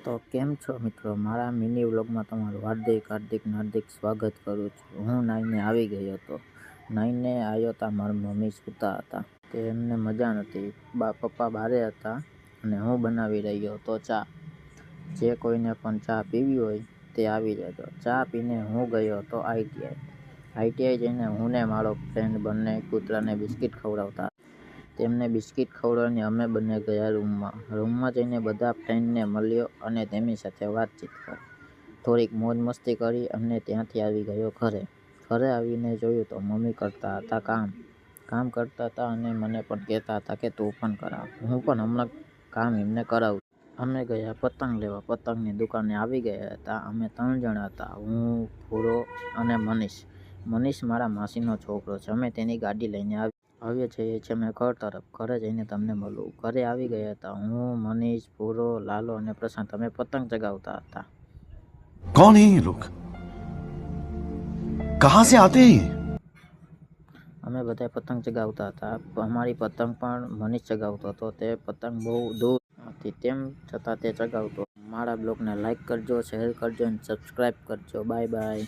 તો કેમ છો મિત્રો, મારા મિની વ્લોગમાં તમારું હાર્દિક સ્વાગત કરું છું। હું નાઈને આવી ગયો હતો। નાઈને આવ્યો હતા, મારા મમ્મી સૂતા હતા, તે એમને મજા નથી। પપ્પા બારે હતા અને હું બનાવી રહ્યો હતો ચા। જે કોઈને પણ ચા પીવી હોય તે આવી જજો। ચા પીને હું ગયો હતો આઈટીઆઈ જઈને હું ને મારો ફ્રેન્ડ બંને કૂતરાને બિસ્કિટ ખવડાવતા। તેમને બિસ્કિટ ખવડાવીને અમે બંને ગયા રૂમમાં જઈને બધા ફ્રેન્ડને મળ્યો અને તેમની સાથે વાતચીત કરી, થોડીક મોજ મસ્તી કરી અને ત્યાંથી આવી ગયો ઘરે આવીને જોયું તો મમ્મી કરતા હતા કામ કરતા હતા અને મને પણ કહેતા હતા કે તું પણ કરાવ। હું પણ હમણાં કામ એમને કરાવું। અમે ગયા પતંગ લેવા। પતંગની દુકાને આવી ગયા હતા। અમે 3 જણા હતા, હું, ભૂરો અને મનીષ મારા માસીનો છોકરો છે। અમે તેની ગાડી લઈને હવે જઈએ છીએ અમે ઘર તરફ। ઘરે જઈને તમને મળું। ઘરે આવી ગયા હતા, હું, મનીષ, ભૂરો, લાલો અને પ્રશાંત। અમે પતંગ ચગાવતા હતા। कौन है ये लोग? कहां से आते हैं? અમે બધા પતંગ ચગાવતા હતા। અમારી પતંગ પણ મનીષ ચગાવતો હતો। તે પતંગ બહુ દૂર હતી, તેમ છતાં તે ચગાવતો। મારા બ્લોગને લાઈક કરજો, શેર કરજો અને સબસ્ક્રાઈબ કરજો। Bye bye.